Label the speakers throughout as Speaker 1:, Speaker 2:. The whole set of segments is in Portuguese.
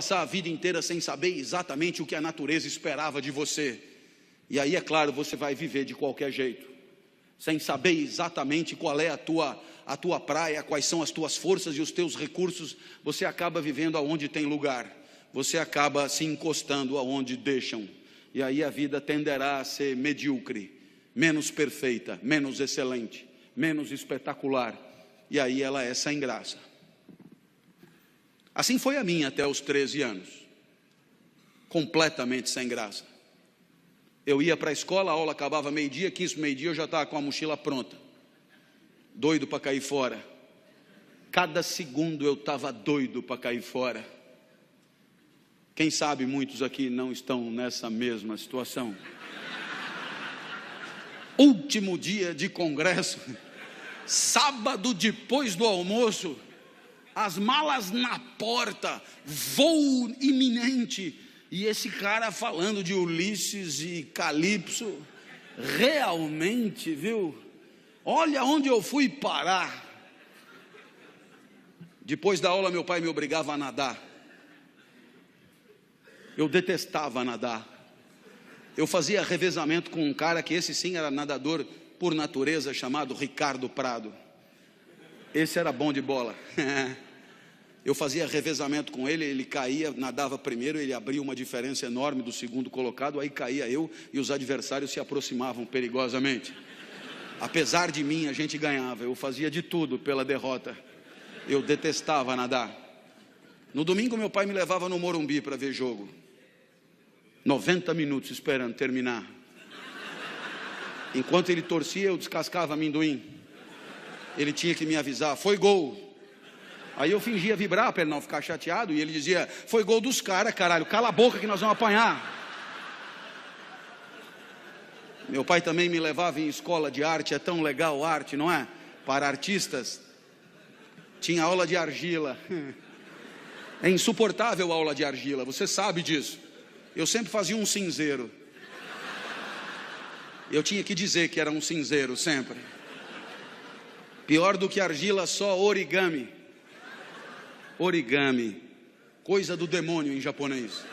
Speaker 1: passar a vida inteira sem saber exatamente o que a natureza esperava de você. E aí, é claro, você vai viver de qualquer jeito, sem saber exatamente qual é a tua praia, quais são as tuas forças e os teus recursos. Você acaba vivendo aonde tem lugar, você acaba se encostando aonde deixam. E aí a vida tenderá a ser medíocre, menos perfeita, menos excelente, menos espetacular. E aí ela é sem graça. Assim foi a minha até os 13 anos, completamente sem graça. Eu ia para a escola, a aula acabava meio-dia, 15 para meio-dia, eu já estava com a mochila pronta, doido para cair fora. Cada segundo eu estava doido para cair fora. Quem sabe muitos aqui não estão nessa mesma situação. Último dia de congresso, sábado depois do almoço, as malas na porta, voo iminente, e esse cara falando de Ulisses e Calipso, realmente, viu? Olha onde eu fui parar. Depois da aula, meu pai me obrigava a nadar. Eu detestava nadar. Eu fazia revezamento com um cara que esse sim era nadador por natureza, chamado Ricardo Prado. Esse era bom de bola. Eu fazia revezamento com ele, ele caía, nadava primeiro, ele abria uma diferença enorme do segundo colocado, aí caía eu e os adversários se aproximavam perigosamente. Apesar de mim, a gente ganhava, eu fazia de tudo pela derrota. Eu detestava nadar. No domingo, meu pai me levava no Morumbi para ver jogo. 90 minutos esperando terminar. Enquanto ele torcia, eu descascava amendoim. Ele tinha que me avisar, foi gol. Aí eu fingia vibrar para ele não ficar chateado, e ele dizia, foi gol dos caras, caralho, cala a boca que nós vamos apanhar. Meu pai também me levava em escola de arte, é tão legal arte, não é? Para artistas. Tinha aula de argila. É insuportável a aula de argila, você sabe disso. Eu sempre fazia um cinzeiro. Eu tinha que dizer que era um cinzeiro, sempre. Pior do que argila, só origami. Origami, coisa do demônio em japonês.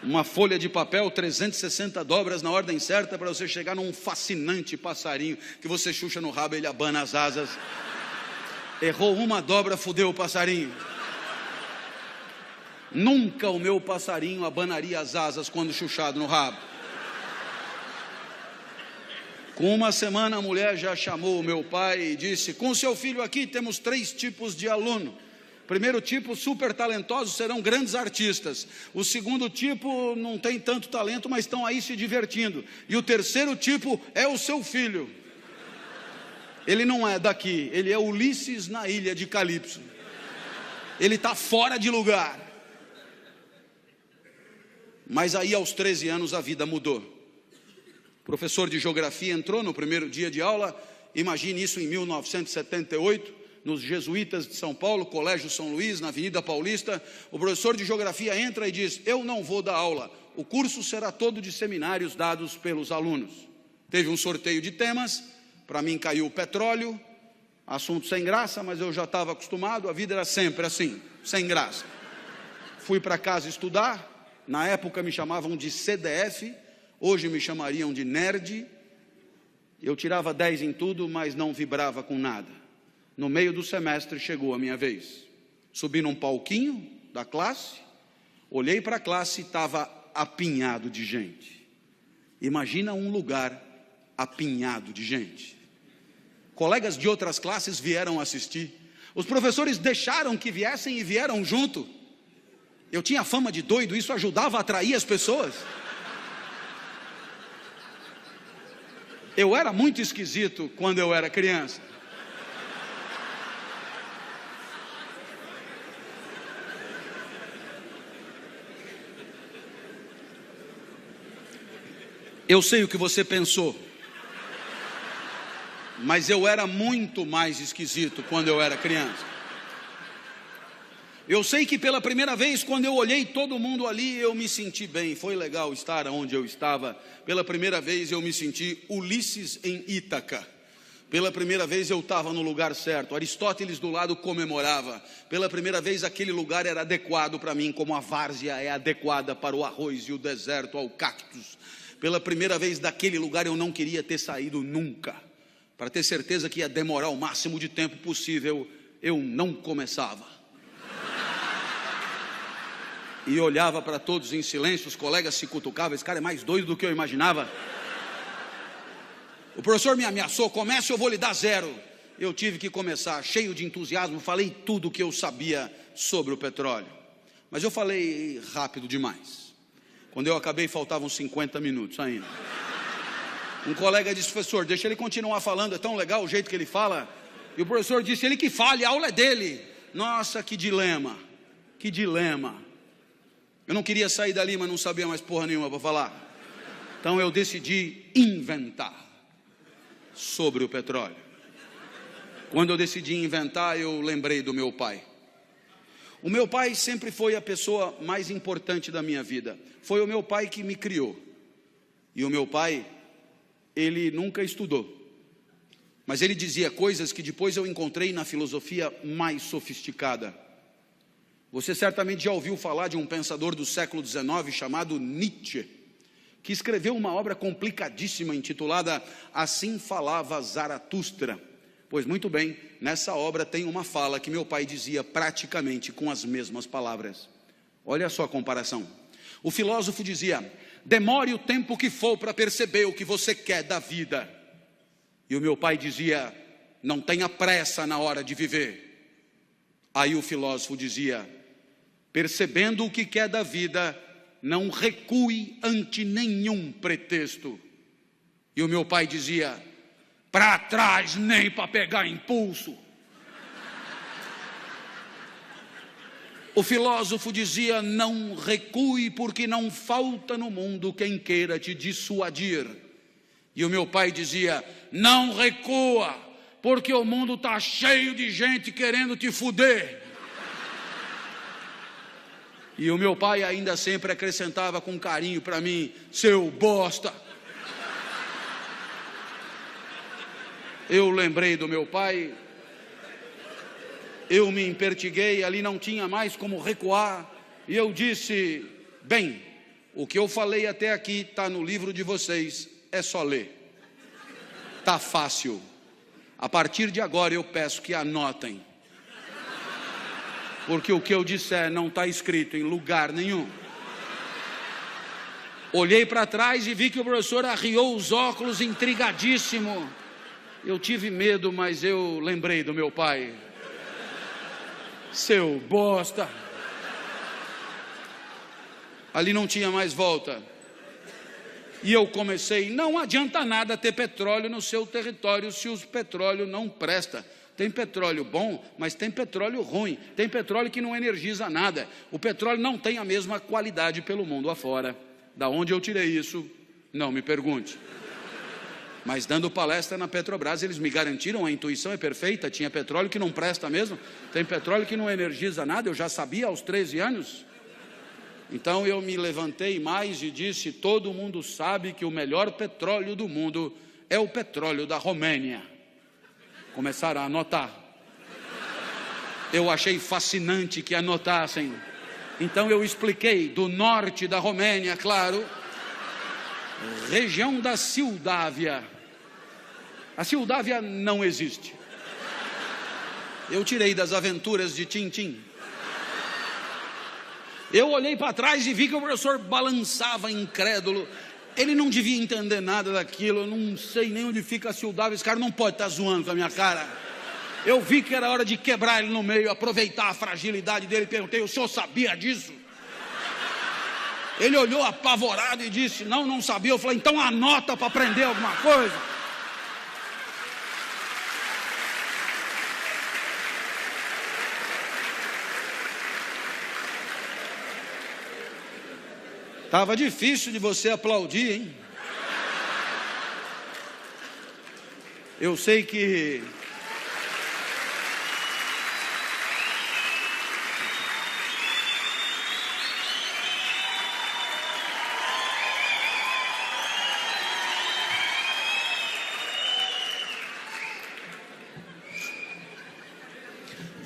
Speaker 1: Uma folha de papel, 360 dobras na ordem certa para você chegar num fascinante passarinho que você chucha no rabo e ele abana as asas. Errou uma dobra, fudeu o passarinho. Nunca o meu passarinho abanaria as asas quando chuchado no rabo. Com uma semana a mulher já chamou o meu pai e disse, com seu filho aqui temos 3 tipos de aluno. Primeiro tipo, super talentosos, serão grandes artistas. O segundo tipo, não tem tanto talento, mas estão aí se divertindo. E o terceiro tipo é o seu filho. Ele não é daqui, ele é Ulisses na ilha de Calipso. Ele está fora de lugar. Mas aí aos 13 anos a vida mudou. O professor de geografia entrou no primeiro dia de aula, imagine isso em 1978, nos Jesuítas de São Paulo, Colégio São Luís, na Avenida Paulista. O professor de geografia entra e diz, eu não vou dar aula, o curso será todo de seminários dados pelos alunos. Teve um sorteio de temas, para mim caiu o petróleo, assunto sem graça, mas eu já estava acostumado, a vida era sempre assim, sem graça. Fui para casa estudar, na época me chamavam de CDF, hoje me chamariam de nerd. Eu tirava 10 em tudo, mas não vibrava com nada. No meio do semestre chegou a minha vez. Subi num palquinho da classe, olhei para a classe e estava apinhado de gente. Imagina um lugar apinhado de gente. Colegas de outras classes vieram assistir. Os professores deixaram que viessem e vieram junto. Eu tinha fama de doido, isso ajudava a atrair as pessoas. Eu era muito esquisito quando eu era criança. Eu sei o que você pensou, mas eu era muito mais esquisito quando eu era criança. Eu sei que pela primeira vez, quando eu olhei todo mundo ali, eu me senti bem, foi legal estar onde eu estava. Pela primeira vez eu me senti Ulisses em Ítaca. Pela primeira vez eu estava no lugar certo. Aristóteles do lado comemorava. Pela primeira vez aquele lugar era adequado para mim, como a várzea é adequada para o arroz e o deserto ao cactus. Pela primeira vez daquele lugar eu não queria ter saído nunca. Para ter certeza que ia demorar o máximo de tempo possível, eu não começava. E olhava para todos em silêncio, os colegas se cutucavam. Esse cara é mais doido do que eu imaginava. O professor me ameaçou: comece, eu vou lhe dar 0. Eu tive que começar, cheio de entusiasmo, falei tudo o que eu sabia sobre o petróleo. Mas eu falei rápido demais. Quando eu acabei, faltavam 50 minutos ainda. Um colega disse: professor, deixa ele continuar falando, é tão legal o jeito que ele fala. E o professor disse: ele que fale, a aula é dele. Nossa, que dilema, que dilema. Eu não queria sair dali, mas não sabia mais porra nenhuma para falar. Então eu decidi inventar sobre o petróleo. Quando eu decidi inventar, eu lembrei do meu pai. O meu pai sempre foi a pessoa mais importante da minha vida. Foi o meu pai que me criou. E o meu pai, ele nunca estudou. Mas ele dizia coisas que depois eu encontrei na filosofia mais sofisticada. Você certamente já ouviu falar de um pensador do século XIX chamado Nietzsche, que escreveu uma obra complicadíssima intitulada Assim Falava Zaratustra. Pois muito bem, nessa obra tem uma fala que meu pai dizia praticamente com as mesmas palavras. Olha só a comparação. O filósofo dizia: demore o tempo que for para perceber o que você quer da vida. E o meu pai dizia: não tenha pressa na hora de viver. Aí o filósofo dizia: percebendo o que quer da vida, não recue ante nenhum pretexto. E o meu pai dizia: para trás nem para pegar impulso. O filósofo dizia: não recue, porque não falta no mundo quem queira te dissuadir. E o meu pai dizia: não recua, porque o mundo está cheio de gente querendo te fuder. E o meu pai ainda sempre acrescentava com carinho para mim: seu bosta. Eu lembrei do meu pai, eu me empertiguei, ali não tinha mais como recuar, e eu disse: bem, o que eu falei até aqui está no livro de vocês, é só ler. Está fácil. A partir de agora eu peço que anotem, porque o que eu disser não está escrito em lugar nenhum. Olhei para trás e vi que o professor arriou os óculos intrigadíssimo. Eu tive medo, mas eu lembrei do meu pai. Seu bosta. Ali não tinha mais volta. E eu comecei: não adianta nada ter petróleo no seu território se o petróleo não presta. Tem petróleo bom, mas tem petróleo ruim. Tem petróleo que não energiza nada. O petróleo não tem a mesma qualidade pelo mundo afora. Da onde eu tirei isso, não me pergunte. Mas dando palestra na Petrobras, eles me garantiram: a intuição é perfeita, tinha petróleo que não presta mesmo, tem petróleo que não energiza nada, eu já sabia aos 13 anos. Então eu me levantei mais e disse: todo mundo sabe que o melhor petróleo do mundo é o petróleo da Romênia. Começaram a anotar. Eu achei fascinante que anotassem. Então eu expliquei: do norte da Romênia, claro, região da Moldávia. A Moldávia não existe. Eu tirei das aventuras de Tintim. Eu olhei para trás e vi que o professor balançava incrédulo. Ele não devia entender nada daquilo. Eu não sei nem onde fica a Moldávia. Esse cara não pode estar zoando com a minha cara. Eu vi que era hora de quebrar ele no meio, aproveitar a fragilidade dele. Perguntei: o senhor sabia disso? Ele olhou apavorado e disse: não sabia. Eu falei: então anota para aprender alguma coisa. Estava difícil de você aplaudir, hein? Eu sei que...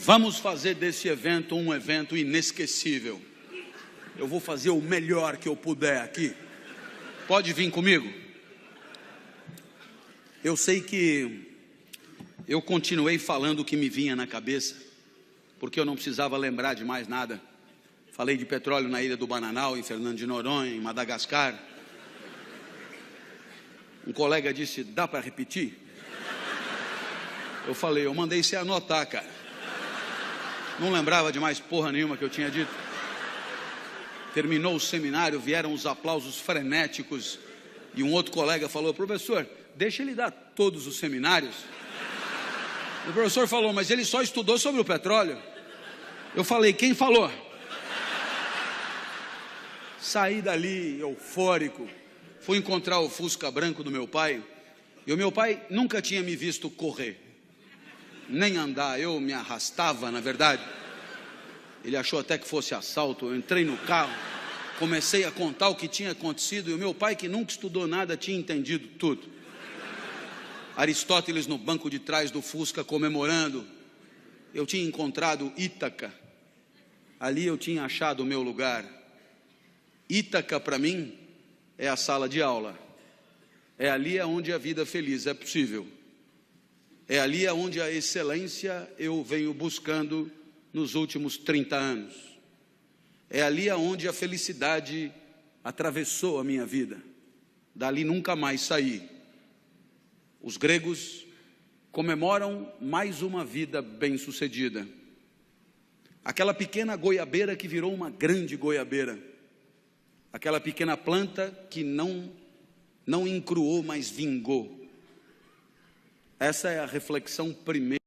Speaker 1: Vamos fazer desse evento um evento inesquecível. Eu vou fazer o melhor que eu puder aqui. Pode vir comigo? Eu sei que eu continuei falando o que me vinha na cabeça, porque eu não precisava lembrar de mais nada. Falei de petróleo na Ilha do Bananal, em Fernando de Noronha, em Madagascar. Um colega disse, dá para repetir? Eu falei, eu mandei você anotar, cara. Não lembrava de mais porra nenhuma que eu tinha dito. Terminou o seminário, vieram os aplausos frenéticos, e um outro colega falou, professor, deixa ele dar todos os seminários. O professor falou, mas ele só estudou sobre o petróleo. Eu falei, quem falou? Saí dali, eufórico, fui encontrar o Fusca branco do meu pai, e o meu pai nunca tinha me visto correr, nem andar, eu me arrastava, na verdade. Ele achou até que fosse assalto, eu entrei no carro, comecei a contar o que tinha acontecido, e o meu pai, que nunca estudou nada, tinha entendido tudo. Aristóteles no banco de trás do Fusca comemorando, eu tinha encontrado Ítaca, ali eu tinha achado o meu lugar. Ítaca, para mim, é a sala de aula. É ali onde a vida feliz é possível. É ali onde a excelência eu venho buscando nos últimos 30 anos. É ali onde a felicidade atravessou a minha vida. Dali nunca mais saí. Os gregos comemoram mais uma vida bem-sucedida. Aquela pequena goiabeira que virou uma grande goiabeira. Aquela pequena planta que não encruou, mas vingou. Essa é a reflexão primeira.